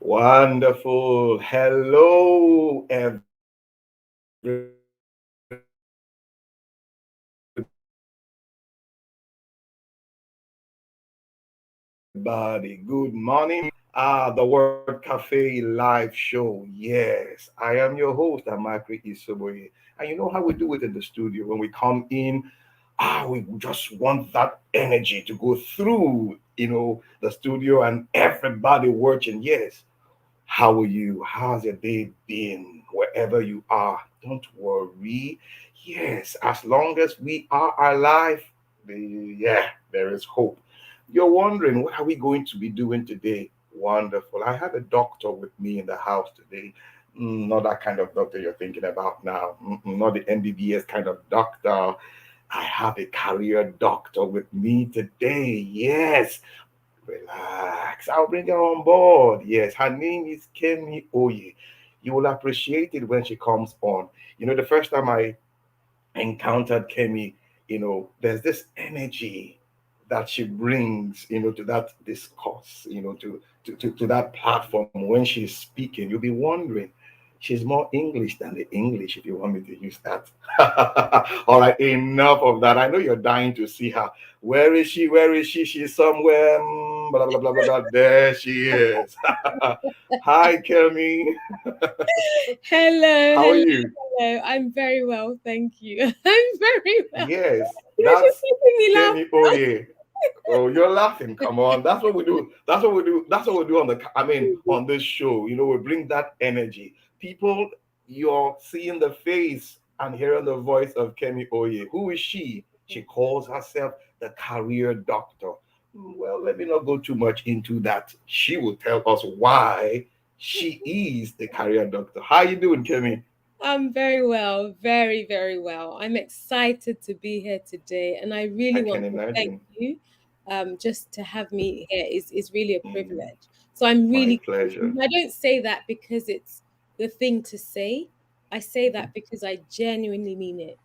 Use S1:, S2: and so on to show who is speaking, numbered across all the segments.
S1: Wonderful. Hello, everybody. Good morning. The Word Cafe live show. Yes, I am your host, Amakri Isoboye. And you know how we do it in the studio when we come in. We just want that energy to go through, the studio and everybody watching. Yes, how are you? How's your day been? Wherever you are, don't worry. Yes, as long as we are alive, yeah, there is hope. You're wondering, what are we going to be doing today? Wonderful. I have a doctor with me in the house today. Not that kind of doctor you're thinking about now. Not the MBBS kind of doctor. I have a career doctor with me today. Yes, relax. I'll bring her on board. Yes, her name is Kemi Oye. You will appreciate it when she comes on. The first time I encountered Kemi, there's this energy that she brings, to that discourse, to that platform when she's speaking. You'll be wondering, she's more English than the English, if you want me to use that. All right, enough of that. I know you're dying to see her. Where is she? Where is she? She's somewhere. Blah, blah, blah, blah, blah. There she is. Hi, Kemi.
S2: Hello,
S1: How are
S2: hello,
S1: you?
S2: hello. I'm very well, thank you. I'm very well.
S1: Yes,
S2: She's
S1: that's
S2: making me laugh.
S1: Kemi Oye. Oh, you're laughing. Come on. That's what we do. That's what we do. That's what we do on this show. We bring that energy. People, you're seeing the face and hearing the voice of Kemi Oye. Who is she? She calls herself the career doctor. Well, let me not go too much into that. She will tell us why she is the career doctor. How you doing, Kemi?
S2: I'm very well, very, very well. I'm excited to be here today, and I really
S1: I can
S2: want to thank
S1: imagine.
S2: you. Just to have me here is really a
S1: Mm,
S2: privilege. So I'm
S1: my
S2: really.
S1: pleasure.
S2: I don't say that because it's the thing to say. I say
S1: Mhm.
S2: that because I genuinely mean it.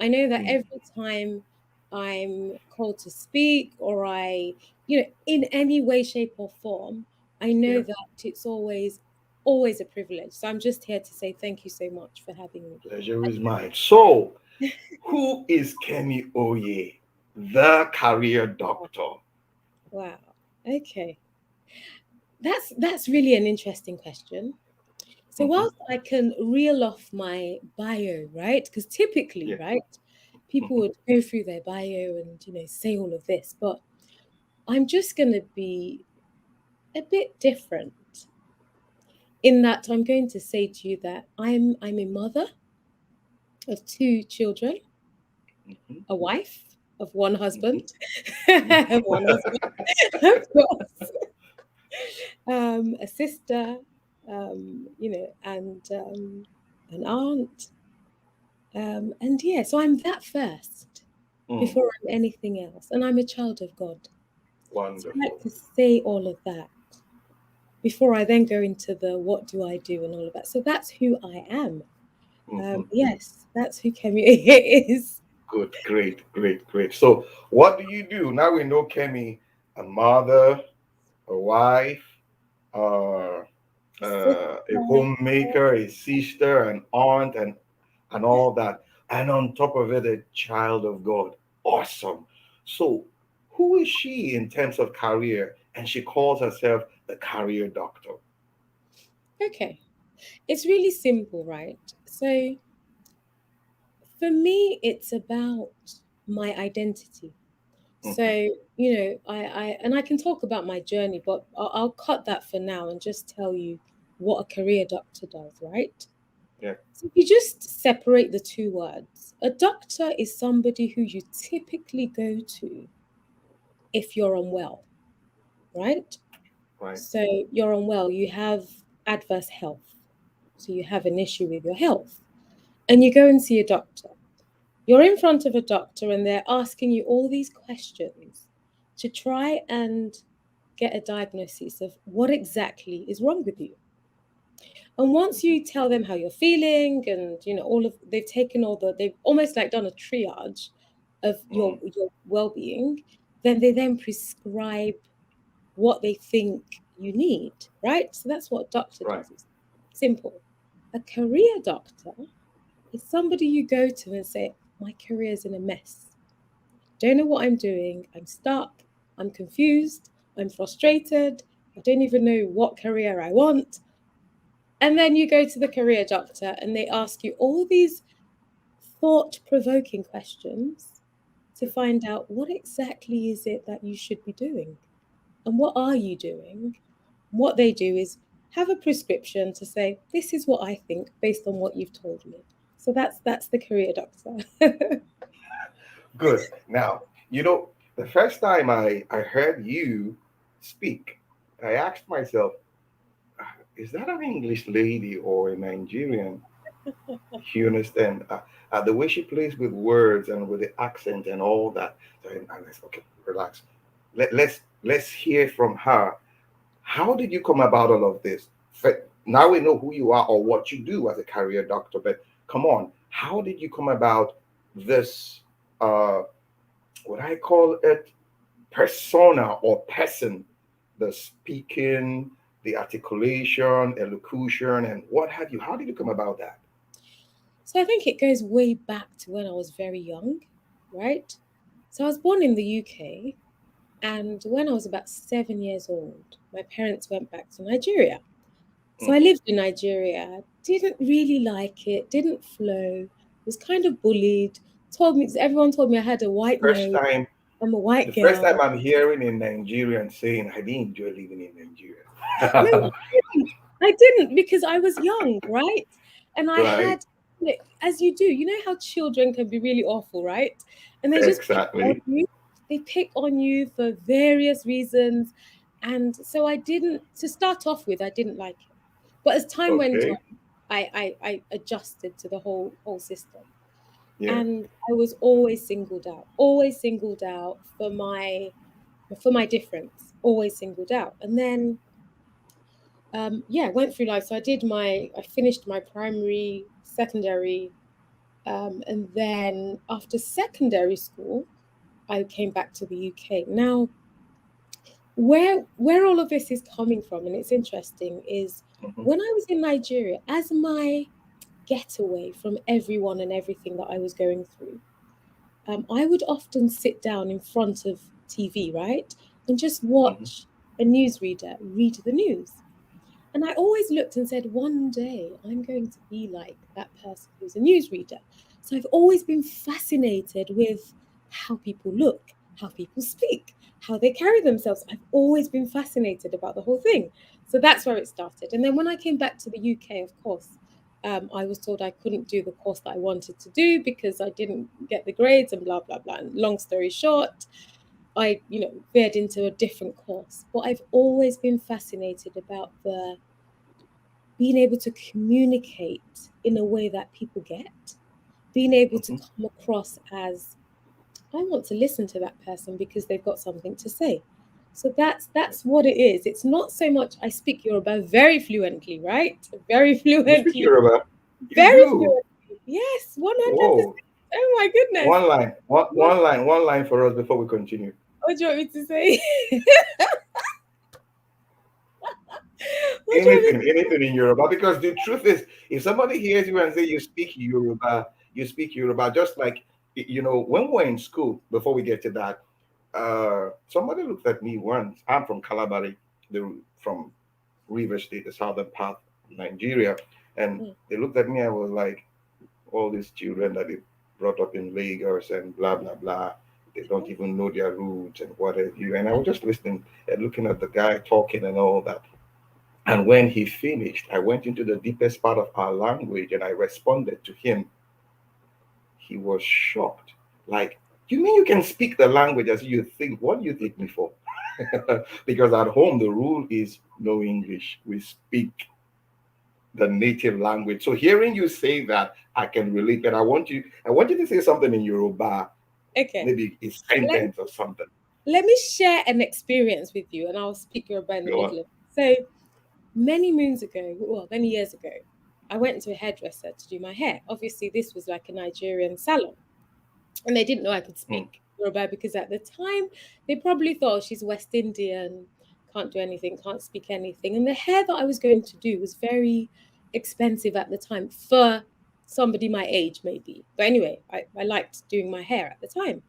S2: I know that
S1: Mm,
S2: every time I'm called to speak, or in any way, shape, or form, I know
S1: yeah.
S2: that it's always a privilege. So I'm just here to say thank you so much for having me.
S1: Pleasure is mine. So, who is Kemi Oye, the career doctor?
S2: Wow. Okay. That's really an interesting question. So
S1: Mhm.
S2: whilst I can reel off my bio, right? Because typically,
S1: Yeah.
S2: right, people
S1: Mhm.
S2: would go through their bio and say all of this, but I'm just going to be a bit different in that I'm going to say to you that I'm a mother of two children,
S1: Mhm.
S2: a wife of one husband,
S1: Mhm.
S2: of one husband, of course, a sister, and an aunt. And yeah, so I'm that first
S1: Mm,
S2: before I'm anything else. And I'm a child of God. So I like
S1: wonderful.
S2: to say all of that before I then go into the what do I do and all of that. So that's who I am.
S1: Mhm.
S2: Yes, that's who Kemi is.
S1: Good, great, great, great. So, what do you do? Now we know Kemi, a mother, a wife, uh, a
S2: Sister.
S1: homemaker, a sister, an aunt, and all that. And on top of it, a child of God. Awesome. So, who is she in terms of career? And she calls herself the career doctor.
S2: Okay. It's really simple, right? So for me, it's about my identity. So,
S1: Mhm.
S2: I can talk about my journey, but I'll cut that for now and just tell you what a career doctor does, right?
S1: Yeah.
S2: So if you just separate the two words, a doctor is somebody who you typically go to if you're unwell, right?
S1: Right.
S2: So you're unwell, you have adverse health. So you have an issue with your health, and you go and see a doctor. You're in front of a doctor and they're asking you all these questions to try and get a diagnosis of what exactly is wrong with you. And once you tell them how you're feeling and all of they've taken all they've almost like done a triage of your well-being, then they then prescribe what they think you need, right? So that's what a doctor
S1: Right.
S2: does. It's simple. A career doctor is somebody you go to and say, my career is in a mess. Don't know what I'm doing. I'm stuck. I'm confused. I'm frustrated. I don't even know what career I want. And then you go to the career doctor and they ask you all these thought provoking questions to find out what exactly is it that you should be doing and what are you doing. What they do is have a prescription to say, this is what I think based on what you've told me. So that's the career doctor.
S1: Good. Now, the first time I heard you speak, I asked myself, is that an English lady or a Nigerian? You understand? The way she plays with words and with the accent and all that. So I said, okay, relax. Let's hear from her. How did you come about all of this? Now we know who you are or what you do as a career doctor, but come on, how did you come about this? What I call it, persona or person, the speaking, the articulation, elocution, and what have you. How did you come about that?
S2: So I think it goes way back to when I was very young, right? So I was born in the UK, and when I was about 7 years old, my parents went back to Nigeria. So I
S1: Hmm.
S2: lived in Nigeria, didn't really like it, didn't flow, was kind of bullied, everyone told me I had a white
S1: First
S2: nose,
S1: time,
S2: I'm a white
S1: the first
S2: girl.
S1: time I'm hearing a Nigerian saying, I didn't enjoy living in
S2: No,
S1: Nigeria.
S2: I didn't because I was young, right? And I
S1: Right?
S2: had, as you do, you know how children can be really awful, right? And they just pick on
S1: Exactly.
S2: you. They pick on you for various reasons. And so to start off with, I didn't like it. But as time went on,
S1: Okay.
S2: I adjusted to the whole system.
S1: Yeah.
S2: And I was always singled out for my difference, always singled out. And then yeah, went through life. So I finished my primary, secondary, and then after secondary school, I came back to the UK. Now, where all of this is coming from, and it's interesting, is
S1: Hmm.
S2: when I was in Nigeria, as my getaway from everyone and everything that I was going through, I would often sit down in front of TV, right, and just
S1: Hmm.
S2: watch a newsreader read the news. And I always looked and said, one day I'm going to be like that person who's a newsreader. So I've always been fascinated with how people look, how people speak, how they carry themselves. I've always been fascinated about the whole thing. So that's where it started. And then when I came back to the UK, of course, I was told I couldn't do the course that I wanted to do because I didn't get the grades and blah, blah, blah. And long story short, I, veered into a different course. But I've always been fascinated about the being able to communicate in a way that people get, being able to
S1: Hmm.
S2: come across as I want to listen to that person because they've got something to say. So that's what it is. It's not so much I speak Yoruba very fluently, right? Very
S1: You speak
S2: fluently,
S1: Yoruba? You
S2: very
S1: do?
S2: fluently. Yes, 100%.
S1: Whoa.
S2: Oh my goodness.
S1: One line. One,
S2: What,
S1: one line. One line for us before we continue.
S2: what do you want me to say? What do you want me
S1: Anything in Yoruba. Because the truth is, if somebody hears you and say you speak Yoruba, just like when we're in school. Before we get to that, somebody looked at me once. I'm from Calabari, from River State, the southern part of Nigeria, and
S2: to
S1: they looked at me. I was like, all these children that they brought up in Lagos and blah blah blah. They don't even know their roots and what have you. And I was just listening and looking at the guy talking and all that. And when he finished, I went into the deepest part of our language and I responded to him. He was shocked. Like, you mean you can speak the language as you think? What do you take me for? Because at home, the rule is no English. We speak the native language. So hearing you say that, I can relate. But I want you to say something in Yoruba,
S2: Okay.
S1: maybe a
S2: Let,
S1: sentence or something.
S2: let me share an experience with you and I'll speak Yoruba in the
S1: Go on.
S2: middle of it. So many moons ago, well, many years ago, I went to a hairdresser to do my hair. Obviously, this was like a Nigerian salon, and they didn't know I could
S1: Mm,
S2: speak Yoruba because at the time they probably thought she's West Indian, can't do anything, can't speak anything. And the hair that I was going to do was very expensive at the time for somebody my age, maybe. But anyway, I liked doing my hair at the time.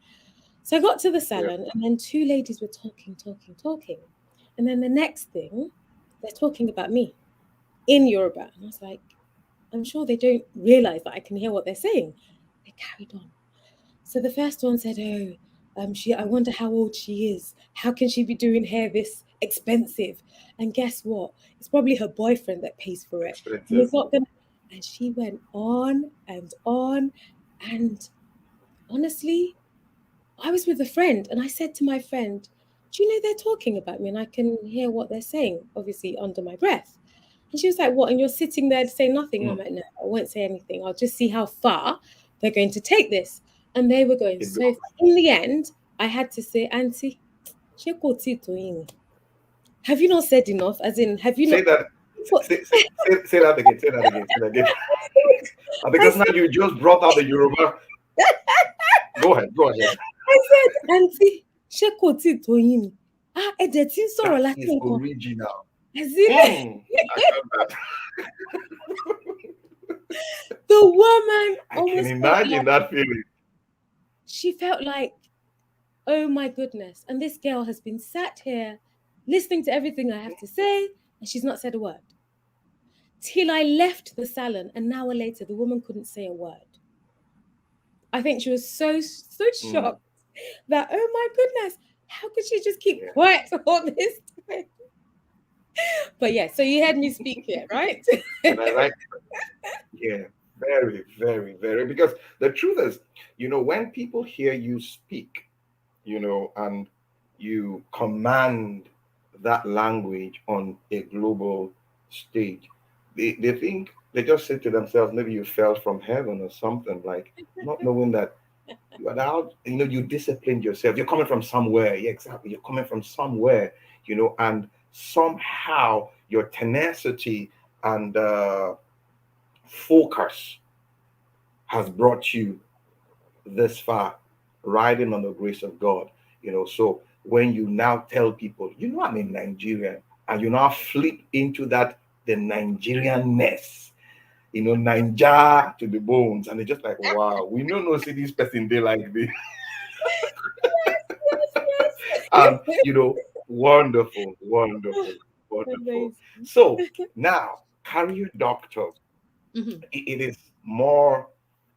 S2: So I got to the
S1: Yeah.
S2: salon, and then two ladies were talking, talking, talking. And then the next thing, they're talking about me in Yoruba. And I was like, I'm sure they don't realize that I can hear what they're saying. They carried on. So the first one said, "Oh, I wonder how old she is. How can she be doing hair this expensive? And guess what? It's probably her boyfriend that pays for it. And
S1: Expensive.
S2: it's not gonna." And she went on and on. And honestly, I was with a friend, and I said to my friend, "Do you know they're talking about me, and I can hear what they're saying, obviously under my breath." And she was like, "What? And you're sitting there to say nothing?" And I'm
S1: Mm.
S2: like, "No, I won't say anything. I'll just see how far they're going to take this." And they were going
S1: It
S2: so
S1: goes.
S2: far. In the end, I had to say, "Auntie, ṣé kò tíì tó yín ni? Have you not said enough? As in, have you
S1: Say
S2: not?"
S1: that. Say that again. Say that again. Say that again.
S2: I
S1: Because now
S2: said,
S1: you just brought out the Yoruba. Go ahead. Go ahead.
S2: I said, "Auntie, ṣé kò tíì tó yín ni? Ah, ẹ dẹ̀ tí ń sọ̀rọ̀
S1: That
S2: láti
S1: is
S2: nǹkan."
S1: original.
S2: As in,
S1: I heard that.
S2: the woman
S1: I can
S2: almost felt
S1: imagine
S2: like
S1: that feeling.
S2: she felt like, oh my goodness. And this girl has been sat here listening to everything I have to say, and she's not said a word. Till I left the salon, an hour later, the woman couldn't say a word. I think she was so
S1: Mm.
S2: shocked that, oh my goodness, how could she just keep
S1: Yeah.
S2: quiet all this time? But yeah, so you heard me speak here, right?
S1: And I like, yeah, very, very, very. Because the truth is, when people hear you speak, and you command that language on a global stage, they think, they just say to themselves, maybe you fell from heaven or something, like not knowing that you are out, you disciplined yourself. You're coming from somewhere. Yeah, exactly. You're coming from somewhere, and somehow your tenacity and focus has brought you this far, riding on the grace of God. So when you now tell people, I'm in Nigeria, and you now flip into that, the Nigerianness, Ninja to the bones, and they're just like, wow, we don't know see this person they like this. And
S2: Yes,
S1: wonderful,
S2: yes.
S1: wonderful, wonderful.
S2: Amazing.
S1: So now, career doctor,
S2: Mhm.
S1: it is more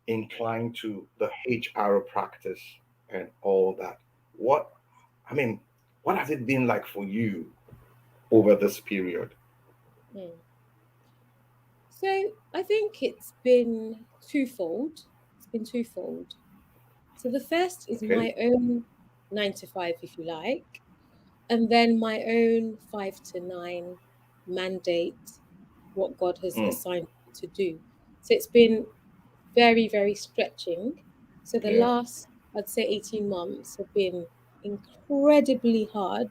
S1: inclined to the HR practice and all that. What, I mean, what has it been like for you over this period?
S2: Mm. So I think it's been twofold. It's been twofold. So the first is
S1: Okay.
S2: my own 9 to 5, if you like, and then my own 5 to 9 mandate, what God has
S1: Mm,
S2: assigned me to do. So it's been very, very stretching. So the
S1: yeah.
S2: last, I'd say, 18 months have been incredibly hard,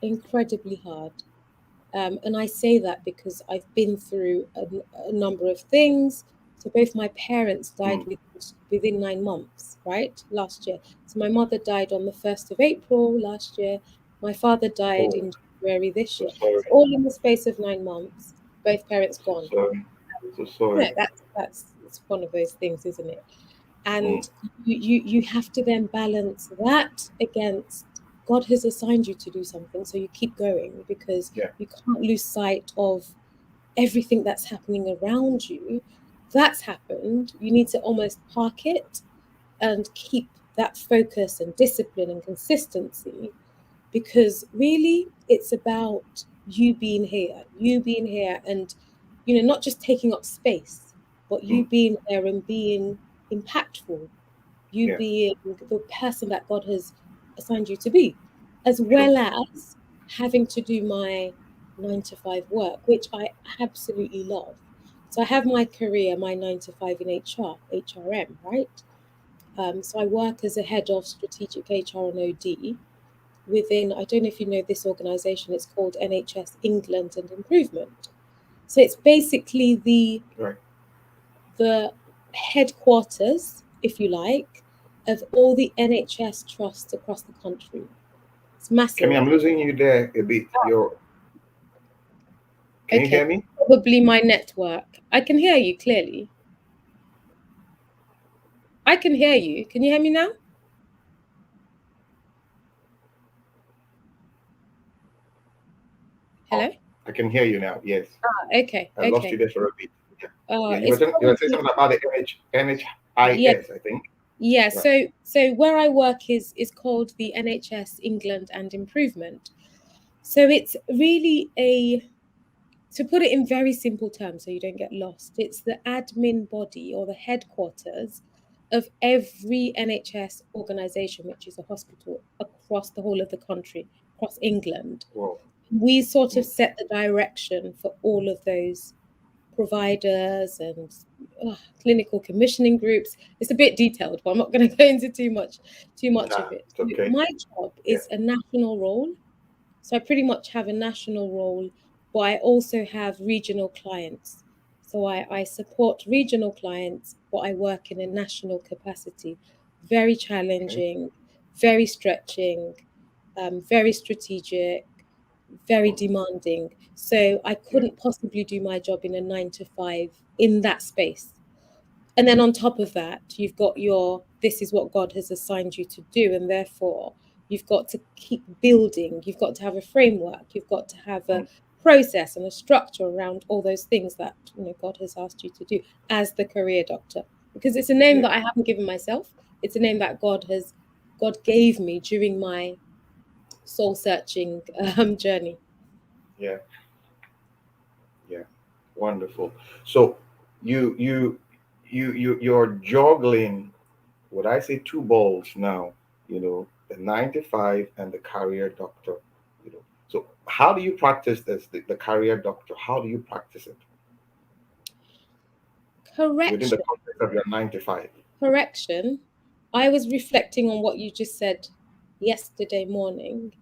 S2: incredibly hard. And I say that because I've been through a number of things. So both my parents died
S1: Mm.
S2: within 9 months, right? Last year. So my mother died on the 1st of April last year. My father died
S1: Oh,
S2: in January this
S1: so
S2: year. So
S1: sorry.
S2: all in the space of 9 months, both parents
S1: So
S2: gone.
S1: sorry. So
S2: No,
S1: sorry.
S2: that's it's one of those things, isn't it? And
S1: Mm,
S2: you have to then balance that against God has assigned you to do something, so you keep going because
S1: yeah.
S2: you can't lose sight of everything that's happening around you. That's happened. You need to almost park it and keep that focus and discipline and consistency because really it's about you being here and not just taking up space, but you
S1: Mm,
S2: being there and being impactful, you
S1: yeah.
S2: being the person that God has assigned you to be, as
S1: Sure.
S2: well as having to do my 9 to 5 work, which I absolutely love. So I have my career, my 9 to 5 in HRM, right? So I work as a head of strategic HR and OD within, I don't know if you know this organization, it's called NHS England and Improvement. So it's basically
S1: Right.
S2: the headquarters, if you like, of all the NHS trusts across the country. It's massive.
S1: Kemi, I'm losing you there a bit. Can you
S2: Okay,
S1: hear me?
S2: probably my network. I can hear you clearly. I can hear you. Can you hear me now?
S1: Oh,
S2: Hello?
S1: I can hear you now. Yes,
S2: Okay,
S1: I lost
S2: okay.
S1: you there for a bit. Yeah, yeah.
S2: It's
S1: You were saying
S2: probably
S1: something about the NHIS,
S2: yeah,
S1: I think.
S2: yeah.
S1: Right.
S2: So where I work is called the NHS England and Improvement. So it's really a to put it in very simple terms so you don't get lost, it's the admin body or the headquarters of every NHS organization, which is a hospital across the whole of the country, across England.
S1: Well,
S2: We sort of
S1: mm,
S2: set the direction for all of those providers and clinical commissioning groups. It's a bit detailed, but I'm not going to go into too much of
S1: nah,
S2: it.
S1: it's okay.
S2: My job
S1: Yeah.
S2: is a national role, so I pretty much have a national role, but I also have regional clients. So I support regional clients, but I work in a national capacity. Very
S1: Okay.
S2: challenging, very stretching, very strategic, very
S1: Mm,
S2: demanding. So I
S1: yeah.
S2: couldn't possibly do my job in a 9 to 5 in that space. And then on top of that, you've got your this is what God has assigned you to do, and therefore you've got to keep building, you've got to have a framework, you've got to have a
S1: Mm,
S2: process and a structure around all those things that God has asked you to do as the career doctor. Because it's a name
S1: yeah.
S2: that I haven't given myself. It's a name that God gave me during my soul searching journey.
S1: Yeah. Yeah. Wonderful. So you you you're juggling, would I say, two balls now, the 95 and the career doctor, you know. So how do you practice this, the career doctor? How do you practice it within the
S2: Correction.
S1: context of your 95?
S2: Correction. I was reflecting on what you just said yesterday morning,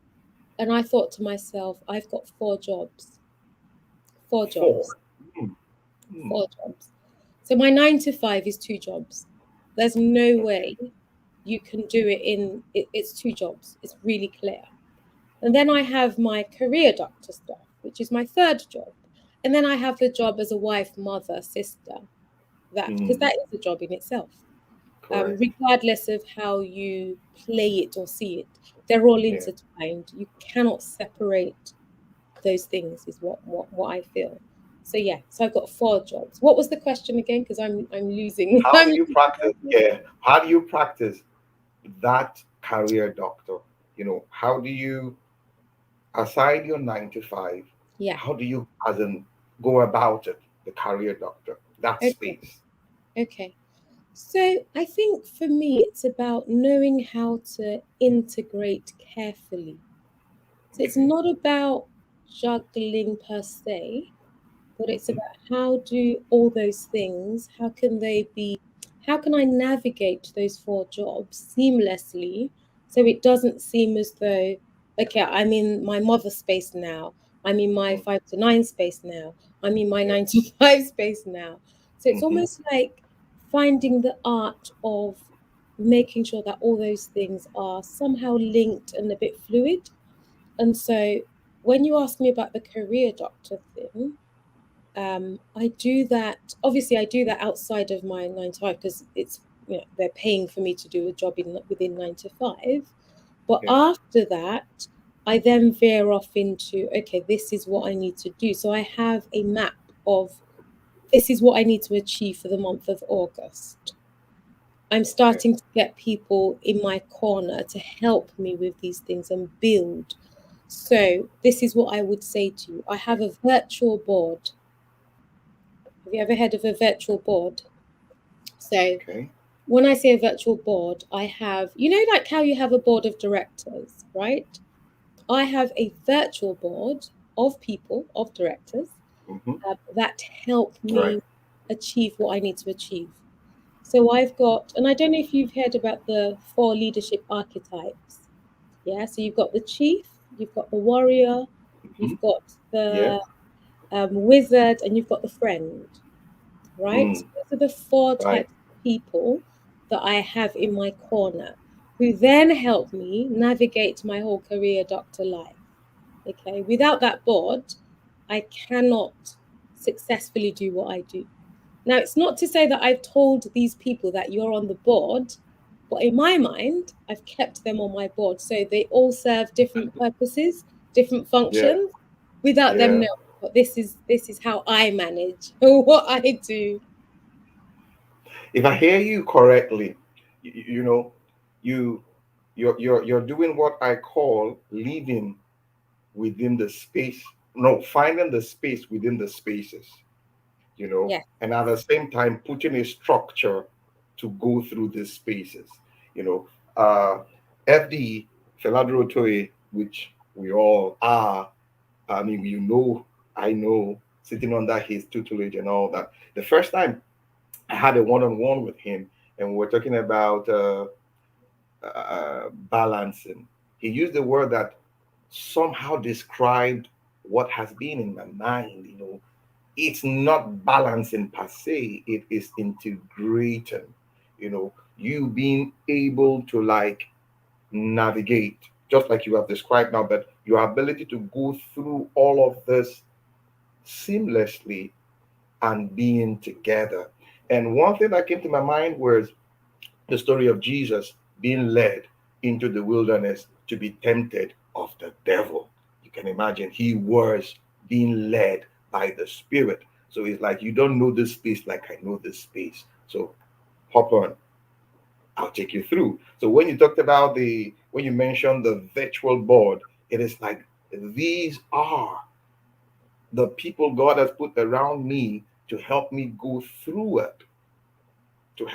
S2: and I thought to myself, I've got 4 jobs. Four jobs.
S1: Four. Hmm, hmm,
S2: 4 jobs. So my 9 to 5 is 2 jobs. There's no
S1: okay.
S2: way you can do it it's 2 jobs. It's really clear. And then I have my career doctor stuff, which is my third job. And then I have the job as a wife, mother, sister, that because
S1: Hmm,
S2: that is a job in itself.
S1: correct.
S2: Regardless of how you play it or see it, they're all
S1: Yeah.
S2: intertwined. You cannot separate those things, is what I feel. So yeah, so I've got 4 jobs. What was the question again? Because I'm losing.
S1: How
S2: I'm
S1: do you
S2: losing
S1: practice?
S2: focus.
S1: Yeah. How do you practice that career doctor? How do you, aside your 9 to 5,
S2: Yeah.
S1: how do you, as in, go about it, the career doctor, that
S2: Okay.
S1: space?
S2: Okay. So I think for me, it's about knowing how to integrate carefully. So it's
S1: Okay.
S2: not about juggling per se, but it's
S1: Hmm.
S2: about how do all those things, how can I navigate those 4 jobs seamlessly so it doesn't seem as though, okay, I'm in my mother space now, I'm in my
S1: Mm,
S2: 5 to 9 space now, I'm in my
S1: yeah.
S2: 9 to 5 space now. So it's
S1: Hmm.
S2: almost like finding the art of making sure that all those things are somehow linked and a bit fluid. And so when you ask me about the career doctor thing, I do that. Obviously, I do that outside of my 9 to 5 because it's they're paying for me to do a job within 9 to 5. But
S1: Yeah.
S2: after that, I then veer off into okay, this is what I need to do. So I have a map of this is what I need to achieve for the month of August. I'm
S1: Okay.
S2: starting to get people in my corner to help me with these things and build. So this is what I would say to you. I have
S1: Okay.
S2: a virtual board. Have you ever heard of a virtual board? So
S1: Okay.
S2: when I say a virtual board, I have, like how you have a board of directors, right? I have a virtual board of people, of directors,
S1: Hmm.
S2: that help
S1: Right.
S2: me achieve what I need to achieve. So I've got, and I don't know if you've heard about the 4 leadership archetypes. Yeah, so you've got the chief, you've got the warrior,
S1: Hmm.
S2: you've got
S1: Yeah.
S2: the wizard, and you've got the friend, right?
S1: Mm,
S2: So those are the 4
S1: right.
S2: types of people that I have in my corner, who then helped me navigate my whole career doctor life. Okay, without that board, I cannot successfully do what I do. Now, it's not to say that I've told these people that you're on the board, but in my mind, I've kept them on my board. So they all serve different purposes, different
S1: Yeah.
S2: functions, without them
S1: Yeah.
S2: knowing. But this is how I manage what I do.
S1: If I hear you correctly, you know, you you're doing what I call living within the space. No, finding the space within the spaces.
S2: Yes,
S1: And at the same time putting a structure to go through these spaces. You know, FD Feladro Toye, which we all are. I mean, I know, sitting under his tutelage and all that. The first time I had a one-on-one with him, and we were talking about balancing. He used the word that somehow described what has been in my mind. It's not balancing per se, it is integrating. You being able to like navigate, just like you have described now, but your ability to go through all of this seamlessly and being together. And one thing that came to my mind was the story of Jesus being led into the wilderness to be tempted of the devil. You can imagine he was being led by the Spirit. So it's like, you don't know this space like I know this space. So hop on, I'll take you through. So when you mentioned the virtual board, it is like these are the people God has put around me to help me go through it, to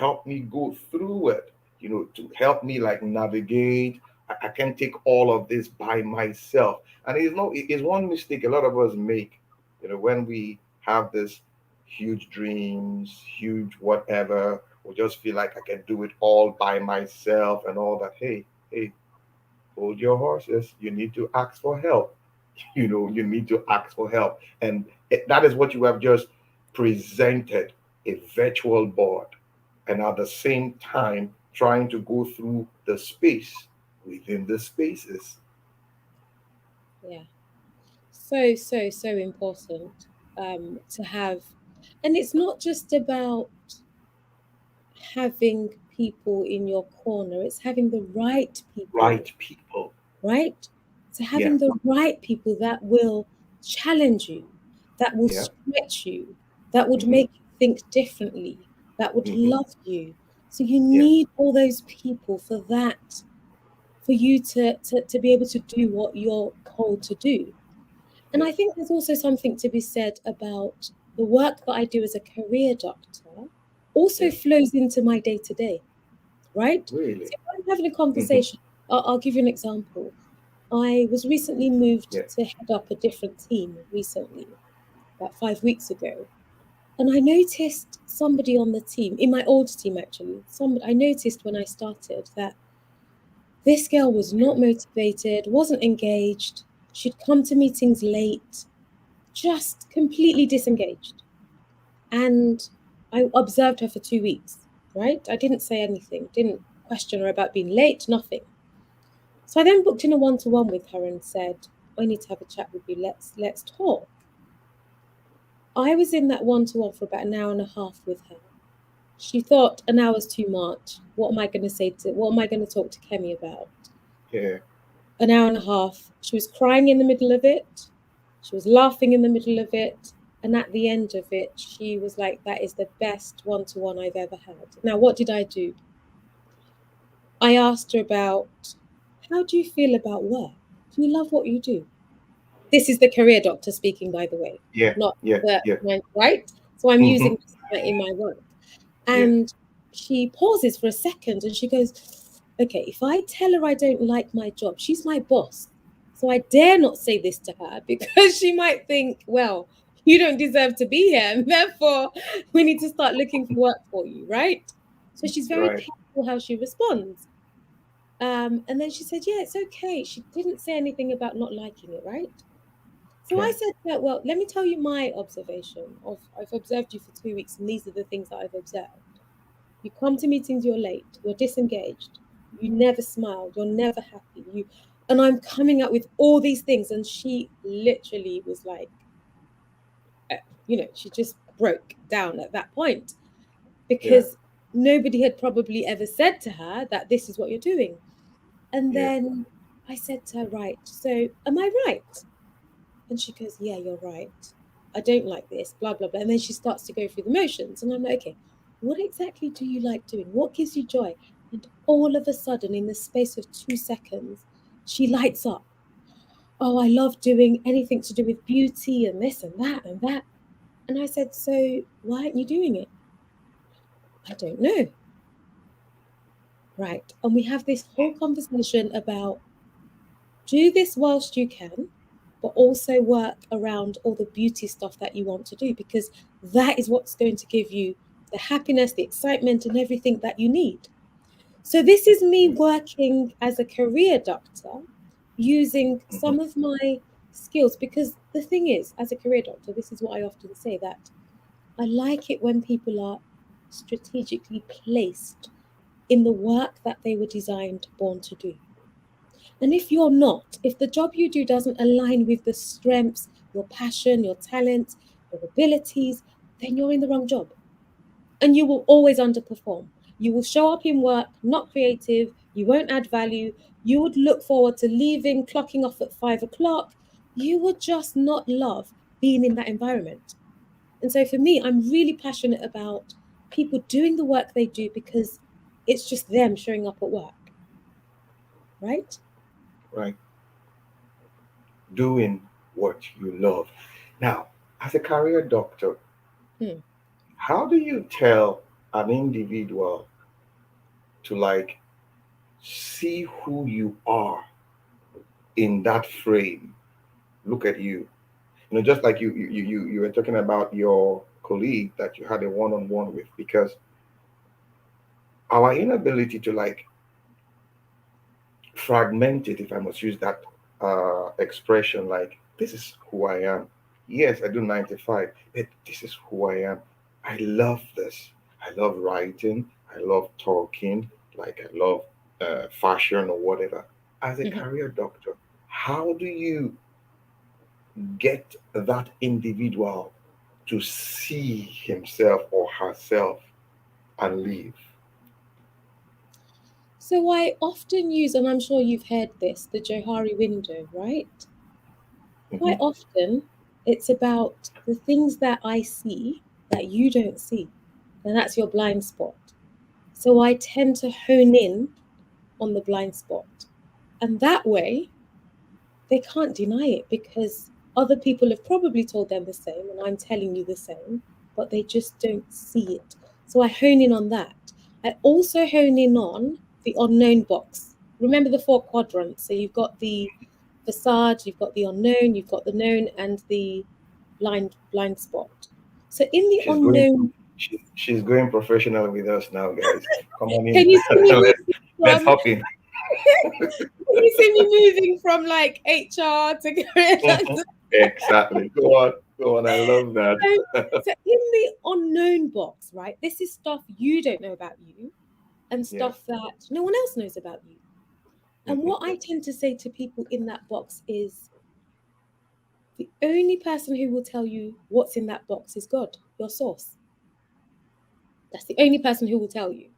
S1: help me like navigate. I can't take all of this by myself. And it's one mistake a lot of us make, when we have this huge dreams, huge whatever, we just feel like I can do it all by myself and all that. Hey, hold your horses. You need to ask for help. You need to ask for help. And that is what you have just presented, a virtual board, and at the same time trying to go through the space within the spaces.
S2: yeah. So important to have. And it's not just about having people in your corner, it's having the right people,
S1: Right people.
S2: right? So
S1: Yeah.
S2: having the right people that will challenge you, that will
S1: Yeah.
S2: stretch you, that would
S1: Mm-hmm.
S2: make you think differently, that would
S1: Mm-hmm.
S2: love you. So you
S1: Yeah.
S2: need all those people for that, for you to be able to do what you're called to do. And
S1: Yeah.
S2: I think there's also something to be said about the work that I do as a career doctor also
S1: Yeah.
S2: flows into my day to day, right? So
S1: Really.
S2: if I'm having a
S1: Mm-hmm.
S2: conversation, I'll give you an example. I was recently moved
S1: Yeah.
S2: to head up a different team recently, about 5 weeks ago. And I noticed somebody on the team, in my old team actually, I noticed when I started that this girl was not motivated, wasn't engaged. She'd come to meetings late, just completely disengaged. And I observed her for 2 weeks, right? I didn't say anything, didn't question her about being late, nothing. So I then booked in a one-to-one with her and said, I need to have a chat with you. Let's talk. I was in that one-to-one for about an hour and a half with her. She thought an hour's too much. What am I going to talk to Kemi about?
S1: Yeah.
S2: An hour and a half. She was crying in the middle of it. She was laughing in the middle of it. And at the end of it, she was like, that is the best one to one I've ever had. Now, what did I do? I asked her about, how do you feel about work? Do you love what you do? This is the career doctor speaking, by the way,
S1: Yeah.
S2: not
S1: Yeah. Yeah.
S2: right? So I'm
S1: Mm-hmm.
S2: using this in my work.
S1: Yeah.
S2: And she pauses for a second and she goes, okay, if I tell her I don't like my job, she's my boss. So I dare not say this to her because she might think, well, you don't deserve to be here. And therefore, we need to start looking for work for you, right? So she's very
S1: Right.
S2: careful how she responds. And then she said, yeah, it's okay. She didn't say anything about not liking it, right? So I
S1: Yeah.
S2: said, well, let me tell you my observation of I've observed you for 2 weeks, and these are the things that I've observed. You come to meetings, you're late, you're disengaged. You never smile. You're never happy. And I'm coming up with all these things. And she literally was like, she just broke down at that point
S1: Yeah.
S2: because nobody had probably ever said to her that this is what you're doing. And
S1: Yeah.
S2: then I said to her, right, so am I right? And she goes, yeah, you're right. I don't like this, blah, blah, blah. And then she starts to go through the motions. And I'm like, okay, what exactly do you like doing? What gives you joy? And all of a sudden, in the space of 2 seconds, she lights up. Oh, I love doing anything to do with beauty and this and that and that. And I said, so why aren't you doing it? I don't know. Right. And we have this whole conversation about do this whilst you can, but also work around all the beauty stuff that you want to do, because that is what's going to give you the happiness, the excitement, and everything that you need. So, this is me working as a career doctor using
S1: Mm-hmm.
S2: some of my skills, because the thing is, as a career doctor, this is what I often say, that I like it when people are strategically placed in the work that they were designed, born to do. And if you're not, if the job you do doesn't align with the strengths, your passion, your talent, your abilities, then you're in the wrong job. And you will always underperform. You will show up in work not creative, you won't add value, you would look forward to leaving, clocking off at 5 o'clock. You would just not love being in that environment. And so for me, I'm really passionate about people doing the work they do because it's just them showing up at work, right?
S1: Right. Doing what you love. Now, as a career doctor,
S2: Hmm.
S1: how do you tell an individual to like see who you are in that frame? Look at you. Just like you were talking about your colleague that you had a one-on-one with, because our inability to like fragmented, if I must use that expression, like this is who I am. Yes, I do 9 to 5, but this is who I am. I love this. I love writing. I love talking. Like I love fashion or whatever. As a
S2: Mhm.
S1: career doctor, how do you get that individual to see himself or herself and live?
S2: So I often use, and I'm sure you've heard this, the Johari window, right?
S1: Hmm.
S2: Quite often, it's about the things that I see that you don't see, and that's your blind spot. So I tend to hone in on the blind spot. And that way, they can't deny it because other people have probably told them the same, and I'm telling you the same, but they just don't see it. So I hone in on that. I also hone in on the unknown box. Remember the 4 quadrants. So you've got the facade, you've got the unknown, you've got the known, and the blind spot. So in the
S1: She's going.
S2: unknown,
S1: She's going professional with us now, guys. Come on in.
S2: can you see me
S1: let's
S2: moving
S1: let's
S2: from?
S1: hop in.
S2: Can you see me moving from like HR to career
S1: Mhm.
S2: doctor?
S1: Exactly. Go on. Go on. I love that.
S2: So, so in the unknown box, right? This is stuff you don't know about you and
S1: Yeah.
S2: stuff that no one else knows about you. And
S1: Hmm.
S2: what I tend to say to people in that box is the only person who will tell you what's in that box is God, your source. That's the only person who will tell you.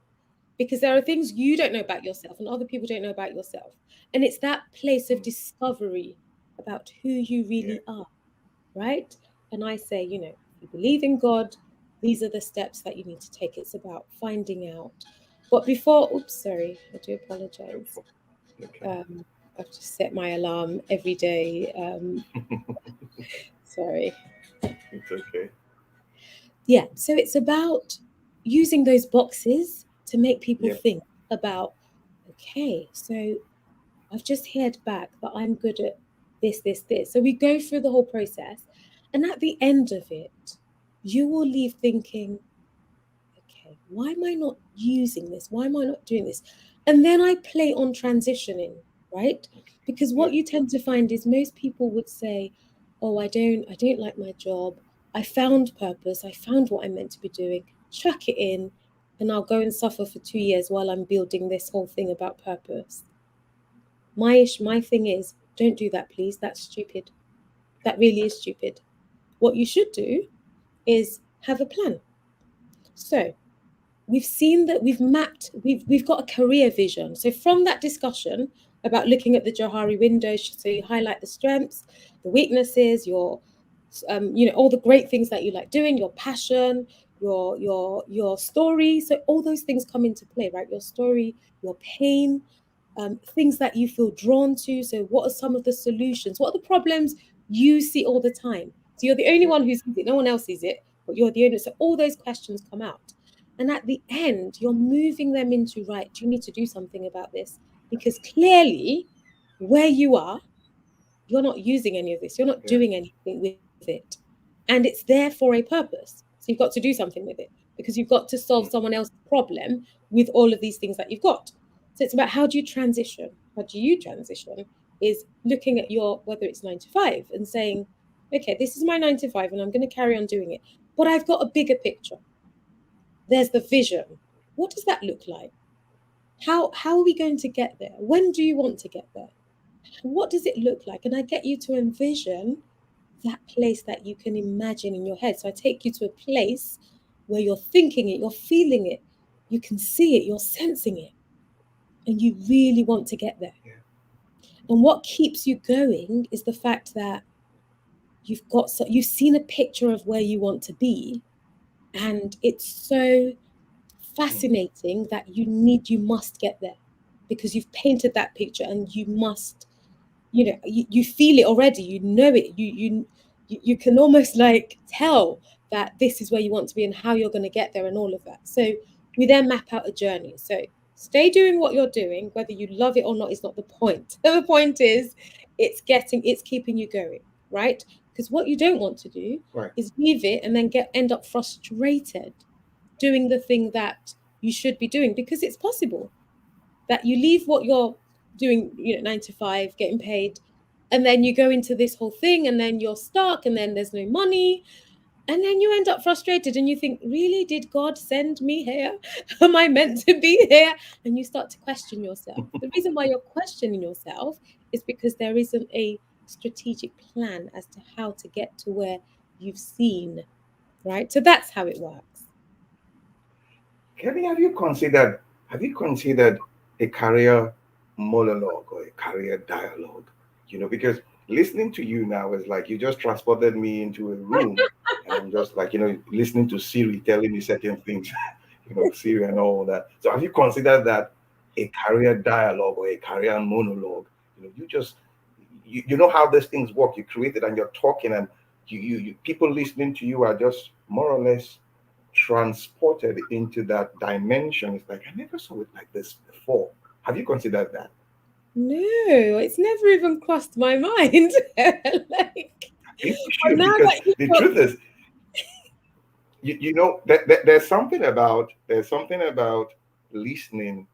S2: Because there are things you don't know about yourself and other people don't know about yourself. And it's that place of discovery about who you
S1: Yeah.
S2: really are, right? And I say, if you believe in God, these are the steps that you need to take. It's about finding out. But before, oops, sorry, I do apologize.
S1: Okay.
S2: Um, I've just set my alarm every day. Sorry.
S1: It's okay.
S2: Yeah, so it's about using those boxes to make people
S1: Yeah.
S2: think about, okay, so I've just heard back that I'm good at this, this, this. So we go through the whole process. And at the end of it, you will leave thinking, okay, why am I not using this? Why am I not doing this? And then I play on transitioning, right? Because
S1: Yeah.
S2: what you tend to find is most people would say, oh, I don't like my job. I found purpose. I found what I'm meant to be doing. Chuck it in. and I'll go and suffer for 2 years while I'm building this whole thing about purpose. My thing is, don't do that, please. That's stupid. That really is stupid. What you should do is have a plan. So we've seen that we've got a career vision. So from that discussion about looking at the Johari windows, so you highlight the strengths, the weaknesses, your all the great things that you like doing, your passion, your story. So all those things come into play, right? Your story, your pain, things that you feel drawn to. So what are some of the solutions? What are the problems you see all the time? So you're the only
S1: Yeah.
S2: one who sees it. No one else sees it, but you're the only. So all those questions come out. And at the end, you're moving them into, right, you need to do something about this. Because clearly, where you are, you're not using any of this. You're not
S1: Yeah.
S2: doing anything with it. And it's there for a purpose. So you've got to do something with it because you've got to solve
S1: Mm.
S2: someone else's problem with all of these things that you've got. So it's about how do you transition? How do you transition? Is looking at your, whether it's 9 to 5 and saying, okay, this is my 9 to 5 and I'm going to carry on doing it. But I've got a bigger picture. There's the vision. What does that look like? How are we going to get there? When do you want to get there? What does it look like? And I get you to envision that place that you can imagine in your head. So I take you to a place where you're thinking it, you're feeling it, you can see it, you're sensing it, and you really want to get there.
S1: Yeah.
S2: And what keeps you going is the fact that you've seen a picture of where you want to be, and it's so
S1: Mm.
S2: fascinating that you must get there because you've painted that picture and you must, you feel it already, you know it, you can almost like tell that this is where you want to be and how you're going to get there and all of that. So we then map out a journey. So stay doing what you're doing, whether you love it or not is not the point. The point is it's keeping you going, right? Because what you don't want to do
S1: Right.
S2: is leave it and then get end up frustrated doing the thing that you should be doing, because it's possible that you leave what you're doing, 9 to 5, getting paid, and then you go into this whole thing and then you're stuck and then there's no money. And then you end up frustrated and you think, really, did God send me here? Am I meant to be here? And you start to question yourself. The reason why you're questioning yourself is because there isn't a strategic plan as to how to get to where you've seen, right? So that's how it works.
S1: Kevin, have you considered a career monologue or a career dialogue? Because listening to you now is like you just transported me into a room, and I'm just like listening to Siri telling me certain things, Siri and all that. So have you considered that a career dialogue or a career monologue? You know how these things work. You create it and you're talking, and people listening to you are just more or less transported into that dimension. It's like I never saw it like this before. Have you considered that?
S2: No, it's never even crossed my mind. Like,
S1: I think you
S2: but
S1: should,
S2: now
S1: because
S2: that you
S1: the
S2: put,
S1: truth is, there's something about listening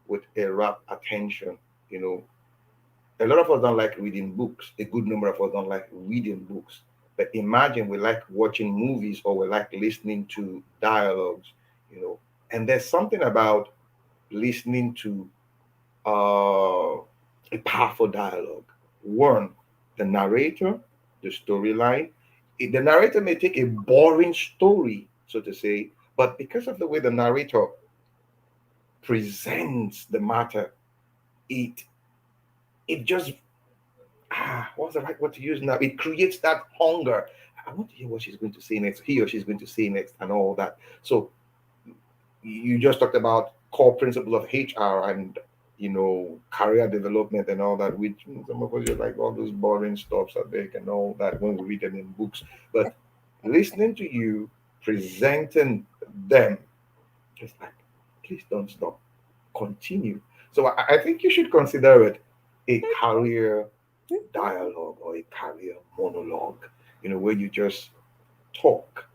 S1: with a rapt attention. You know, a lot of us don't like reading books. A good number of us don't like reading books. But imagine we like watching movies or we like listening to dialogues. You know, and there's something about listening to a powerful dialogue. One, the narrator, the storyline. The narrator may take a boring story, so to say, but because of the way the narrator presents the matter, it it just what's the right word to use now? It creates that hunger. I want to hear what she's going to say next. He or she's going to say next, and all that. So you just talked about core principle of HR and career development and all that, which some of us just like all those boring stuff I think and all that when we read them in books. But listening to you presenting them, just like, please don't stop, continue. So I think you should consider it a career dialogue or a career monologue, where you just talk,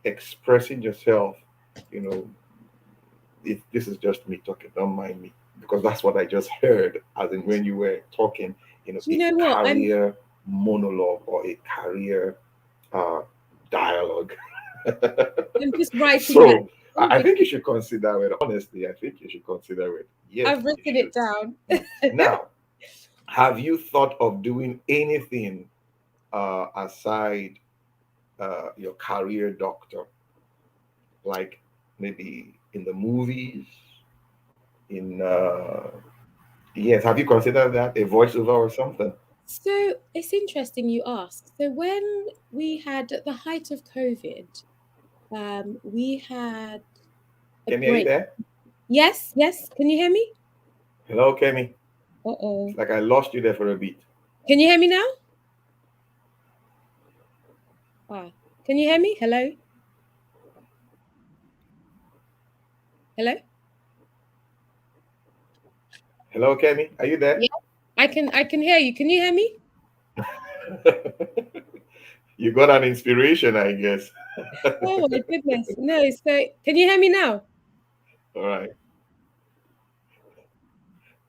S1: expressing yourself, you know, if this is just me talking, don't mind me, because that's what I just heard, as in when you were talking,
S2: do you
S1: a
S2: know what?
S1: career monologue or a career uh, dialogue.
S2: I'm just writing that
S1: So, I
S2: Oh,
S1: think you should consider it. Honestly, I think you should consider it. Yes,
S2: I've
S1: you
S2: written
S1: should.
S2: it down.
S1: Now, have you thought of doing anything aside your career doctor, like maybe in the movies, in yes, have you considered that a voiceover or something?
S2: So it's interesting you ask. So when we had at the height of COVID, we had a
S1: Kemi, are you
S2: break.
S1: there?
S2: Yes, yes. Can you hear me?
S1: Hello, Kemi.
S2: Uh-oh.
S1: It's like I lost you there for a bit.
S2: Can you hear me now? Ah, can you hear me? Hello? Hello?
S1: Hello, Kemi. Are you there?
S2: Yeah, I can hear you. Can you hear me?
S1: You got an inspiration, I guess.
S2: Oh my goodness. No, so can you hear me now?
S1: All right.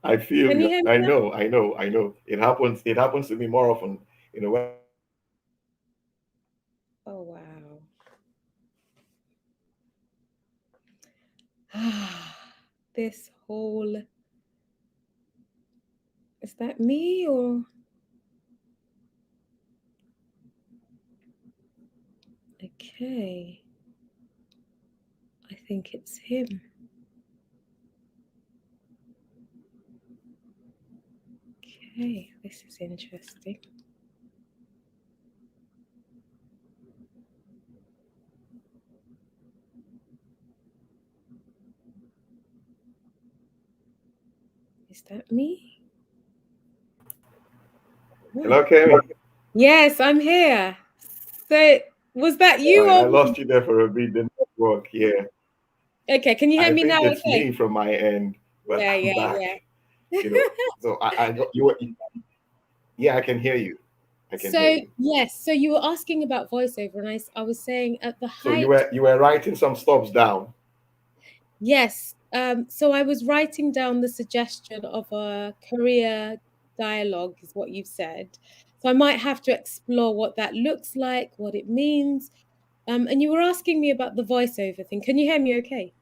S1: I feel
S2: Can you
S1: you.
S2: hear me
S1: I
S2: now?
S1: know. I know. I know. It happens. It happens to me more often. You know, when
S2: Oh wow. Ah, this whole is that me or okay. I think it's him. Okay, this is interesting. Is that me? Oh.
S1: hello, Kemi.
S2: Yes, I'm here. So was that
S1: All
S2: you
S1: right.
S2: or
S1: I
S2: me?
S1: lost you there for a bit. The network. Yeah.
S2: Okay, can you hear
S1: I
S2: me now?
S1: think it's
S2: Okay.
S1: me from my end, but
S2: Yeah,
S1: I'm
S2: yeah,
S1: back.
S2: yeah.
S1: You know. So I got you. Yeah, I can hear you. I can hear
S2: So
S1: you.
S2: yes, so you were asking about voiceover, and I was saying at the
S1: So
S2: height.
S1: you were writing some stops down.
S2: Yes. So I was writing down the suggestion of a career dialogue, is what you've said. So I might have to explore what that looks like, what it means. And you were asking me about the voiceover thing. Can you hear me okay?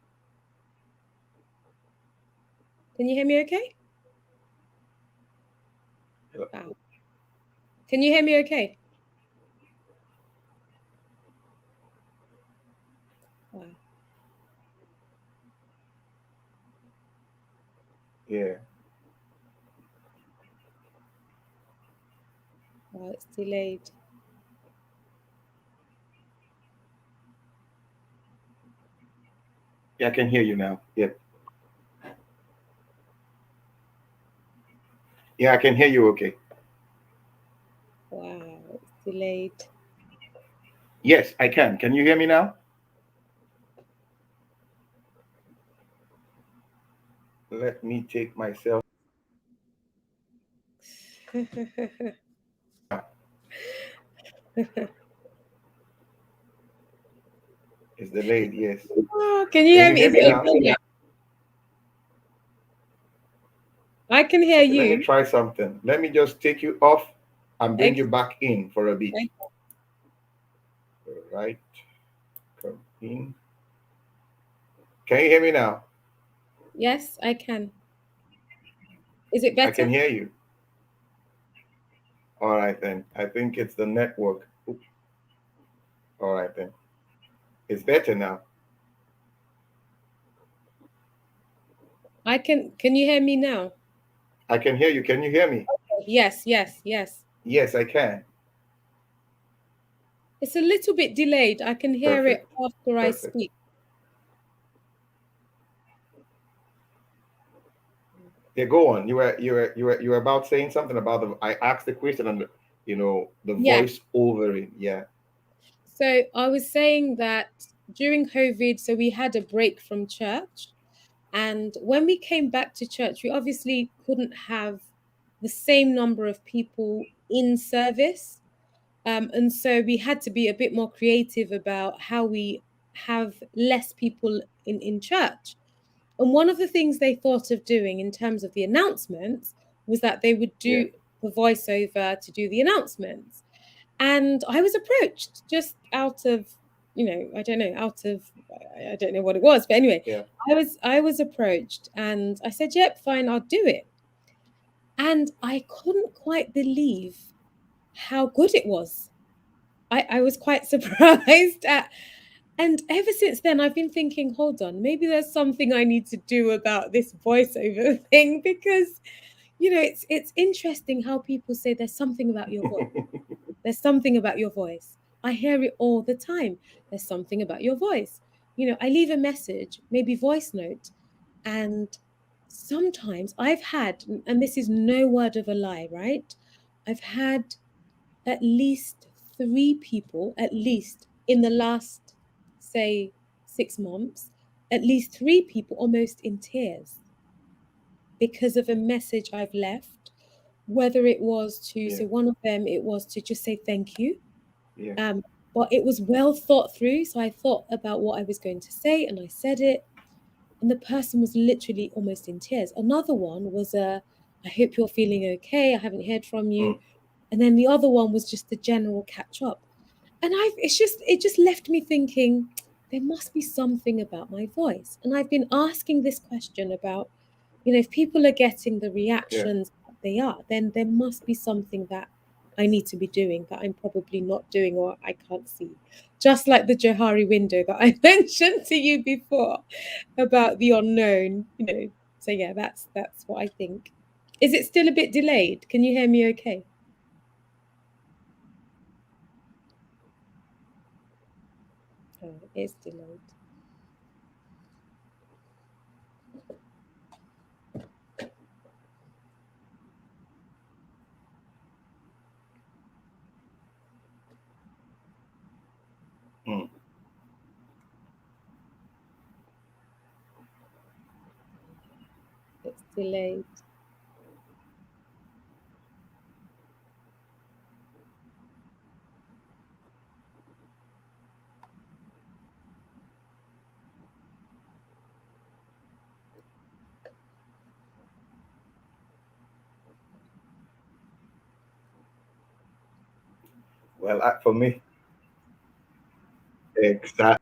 S2: Can you hear me okay? Wow. Can you hear me okay? Wow.
S1: Yeah.
S2: Wow, it's delayed.
S1: Yeah, I can hear you now. Yeah. Yeah, I can hear you. Okay.
S2: Wow, it's delayed.
S1: Yes, I can. Can you hear me now? Let me take myself. It's delayed. Yes.
S2: Oh, can you
S1: Can
S2: hear
S1: you
S2: me?
S1: hear
S2: Is
S1: me
S2: it
S1: now?
S2: okay now? I can hear
S1: Okay, let me
S2: you.
S1: try something. Let me just take you off and bring
S2: Okay.
S1: you back in for a bit.
S2: Okay.
S1: All right. Come in. Can you hear me now?
S2: Yes, I can. Is it
S1: I
S2: better?
S1: can hear you. All right then. I think it's the network. Oop. All right then. It's better now.
S2: I can. Can you hear me now?
S1: I can hear you. Can you hear me?
S2: Yes, yes, yes.
S1: Yes, I can.
S2: It's a little bit delayed. I can hear it
S1: Perfect.
S2: after I
S1: Perfect.
S2: speak.
S1: Yeah, go on. You were about saying something about the. I asked the question and the
S2: Yeah.
S1: voice over it. Yeah.
S2: So I was saying that during COVID, so we had a break from church. And when we came back to church, we obviously couldn't have the same number of people in service. And so we had to be a bit more creative about how we have less people in church. And one of the things they thought of doing in terms of the announcements was that they would
S1: Yeah.
S2: do the voiceover to do the announcements. And I was approached just out of I don't know, out of, I don't know what it was, but anyway,
S1: Yeah.
S2: I was approached and I said, "Yep, fine, I'll do it." And I couldn't quite believe how good it was. I was quite surprised at, and ever since then I've been thinking, hold on, maybe there's something I need to do about this voiceover thing, because it's interesting how people say there's something about your voice. There's something about your voice. I hear it all the time. There's something about your voice. I leave a message, maybe voice note, and sometimes I've had, and this is no word of a lie, right? I've had at least three people, at least in the last, say, 6 months, at least three people almost in tears because of a message I've left, whether it was to,
S1: Yeah.
S2: so one of them, it was to just say thank you.
S1: Yeah.
S2: Um, but it was well thought through. So I thought about what I was going to say and I said it. And the person was literally almost in tears. Another one was I hope you're feeling okay. I haven't heard from you.
S1: Mm.
S2: And then the other one was just the general catch up. And it just left me thinking, there must be something about my voice. And I've been asking this question about, if people are getting the
S1: Yeah.
S2: reactions that they are, then there must be something that I need to be doing that I'm probably not doing or I can't see. Just like the Johari window that I mentioned to you before about the unknown. So yeah, that's what I think. Is it still a bit delayed? Can you hear me okay? Oh, it's delayed.
S1: Mm.
S2: It's delayed.
S1: Well, for me, exactly.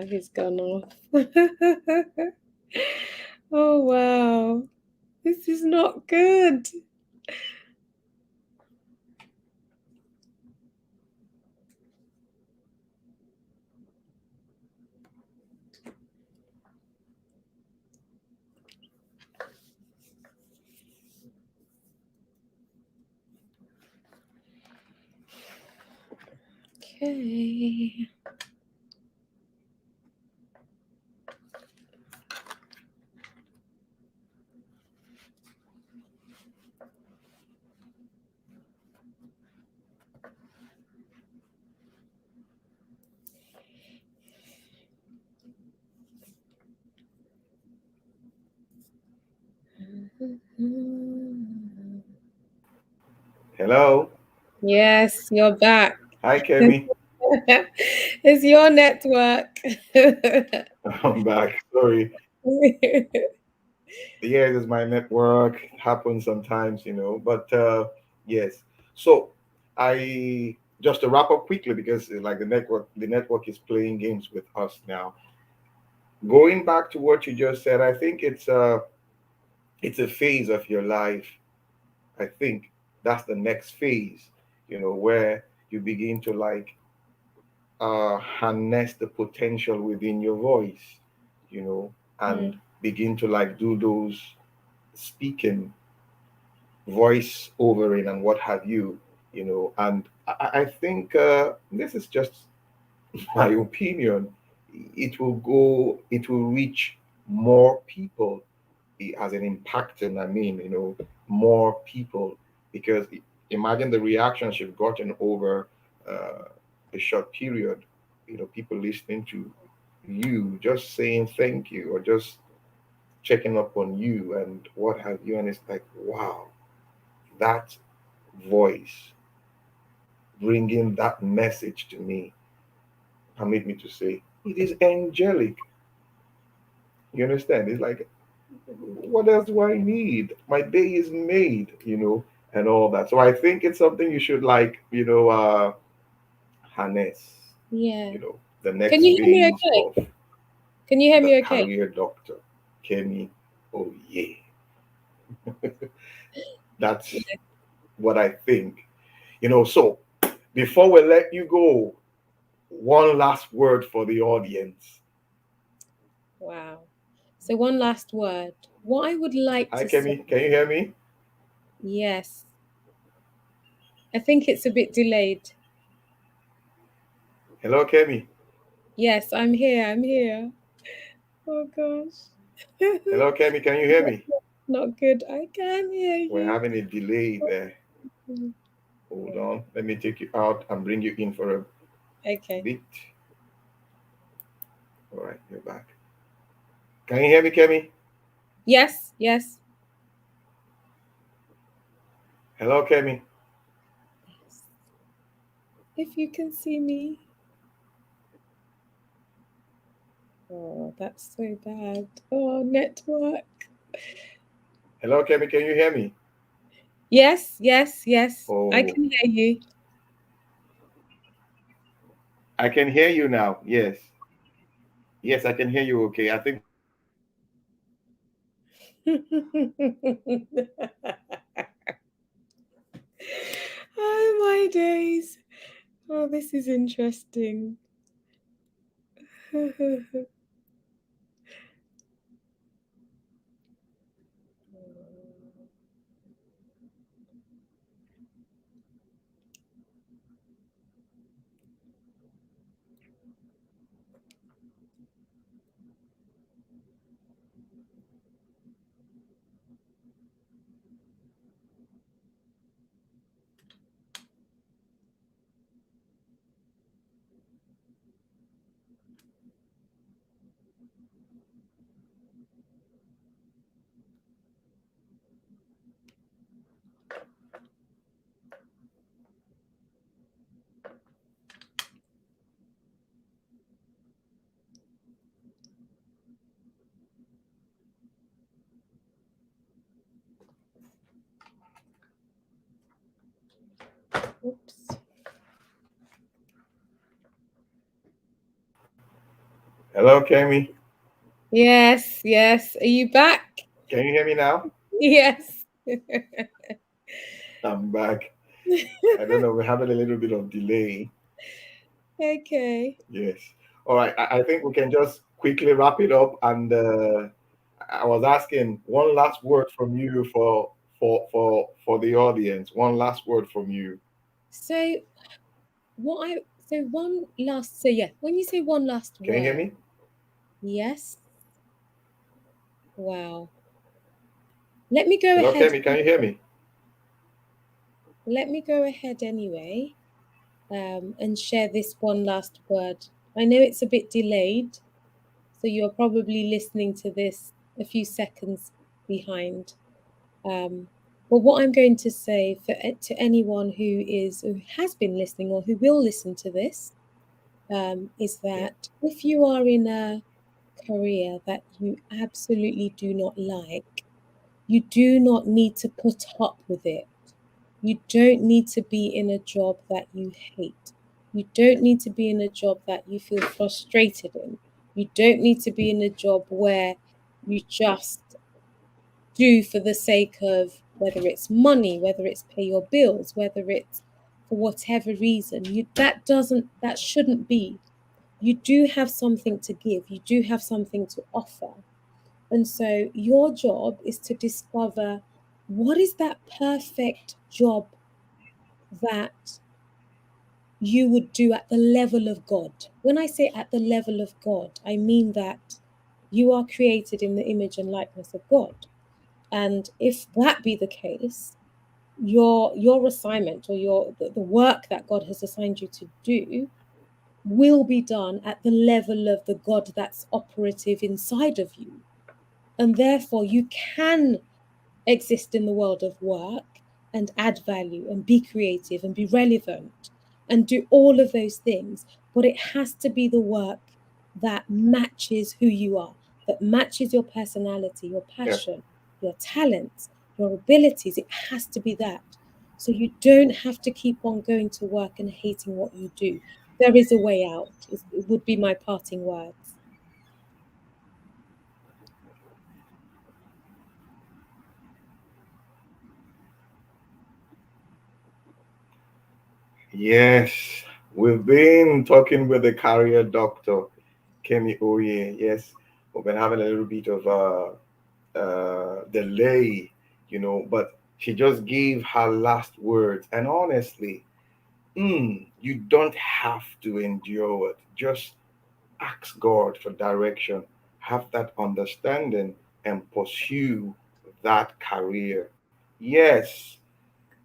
S2: He's gone off. Oh wow. This is not good. Okay.
S1: Hello.
S2: Yes, you're back.
S1: Hi, Kemi.
S2: It's your network.
S1: I'm back. Sorry. Yeah, this is my network. Happens sometimes, But yes. So I just to wrap up quickly because like the network is playing games with us now. Going back to what you just said, I think it's a phase of your life. I think that's the next phase, where you begin to like harness the potential within your voice, and
S2: Mm,
S1: begin to like do those speaking, voice overing, and what have you, And I think this is just my opinion. It will reach more people. It has an impact, and I mean, more people because imagine the reactions you've gotten over uh, a short period. People listening to you, just saying thank you or just checking up on you and what have you, and it's like, wow, that voice bringing that message to me, permit me to say, it is angelic. You understand? It's like, what else do I need? My day is made, and all that. So I think it's something you should like, harness,
S2: Yeah.
S1: the
S2: Can
S1: next
S2: you hear me
S1: phase
S2: okay?
S1: of
S2: Can you hear
S1: the
S2: me okay?
S1: career doctor, Kemi Oye. That's
S2: Yeah.
S1: what I think. So before we let you go, one last word for the audience.
S2: Wow. So one last word. What I would like
S1: Hi,
S2: to say,
S1: Kemi. Can you hear me?
S2: yes, I think it's a bit delayed.
S1: Hello, Kemi.
S2: Yes, I'm here. I'm here. Oh gosh.
S1: Hello, Kemi. Can you hear me?
S2: Not good. I can hear
S1: We're
S2: you.
S1: having a delay there. Hold on. Let me take you out and bring you in for a
S2: Okay.
S1: bit. All right, you're back. Can you hear me, Kemi?
S2: Yes, yes.
S1: Hello, Kemi.
S2: Yes. If you can see me. Oh, that's so bad. Oh, network.
S1: Hello, Kemi. Can you hear me?
S2: Yes, yes, yes. I
S1: Oh,
S2: can hear you.
S1: I can hear you now. Yes. Yes, I can hear you okay. I think we have a little bit of delay.
S2: Oh my days. Oh, this is interesting. Oops.
S1: Hello, Kemi.
S2: Yes, yes. Are you back?
S1: Can you hear me now?
S2: Yes.
S1: I'm back. I don't know. We're having a little bit of delay.
S2: Okay.
S1: Yes. All right. I think we can just quickly wrap it up. And I was asking one last word from you for the audience. One last word from you.
S2: So what I so one last so yeah, when you say one last
S1: Can you hear
S2: word,
S1: me?
S2: yes. Wow. Let me go
S1: Hello,
S2: ahead.
S1: Kemi. Can you hear me?
S2: Let me go ahead anyway, and share this one last word. I know it's a bit delayed, so you're probably listening to this a few seconds behind. Um, but what I'm going to say to anyone who has been listening or who will listen to this, is
S1: Yeah.
S2: that if you are in a career that you absolutely do not like, you do not need to put up with it. You don't need to be in a job that you hate. You don't need to be in a job that you feel frustrated in. You don't need to be in a job where you just do for the sake of whether it's money, whether it's pay your bills, whether it's for whatever reason. That shouldn't be. You do have something to give, you do have something to offer. And so your job is to discover what is that perfect job that you would do at the level of God. When I say at the level of God, I mean that you are created in the image and likeness of God. And if that be the case, your assignment or the work that God has assigned you to do will be done at the level of the God that's operative inside of you. And therefore, you can exist in the world of work and add value and be creative and be relevant and do all of those things. But it has to be the work that matches who you are, that matches your personality, your
S1: Yeah.
S2: passion, your talents, your abilities. It has to be that. So you don't have to keep on going to work and hating what you do. there is a way out. It would be my parting words.
S1: Yes, we've been talking with the career doctor, Kemi Oye. Yes, we've been having a little bit of delay, but she just gave her last words. And honestly, you don't have to endure it. Just ask God for direction, have that understanding, and pursue that career. Yes,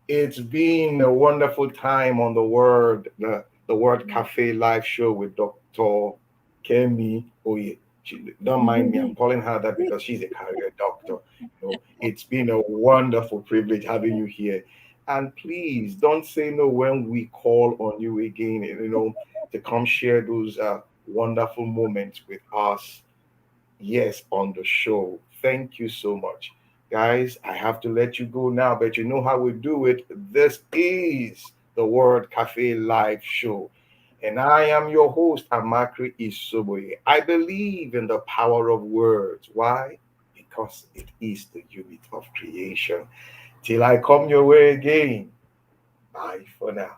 S1: it's been a wonderful time on the Word Cafe live show with Dr. Kemi Oye. Don't mind me, I'm calling her that because she's a career doctor. It's been a wonderful privilege having you here. And please don't say no when we call on you again, to come share those wonderful moments with us. Yes, on the show. Thank you so much. Guys, I have to let you go now, but you know how we do it. This is the Word Cafe live show. And I am your host, Amakri Isoboye. I believe in the power of words. Why? Because it is the unit of creation. Till I come your way again. Bye for now.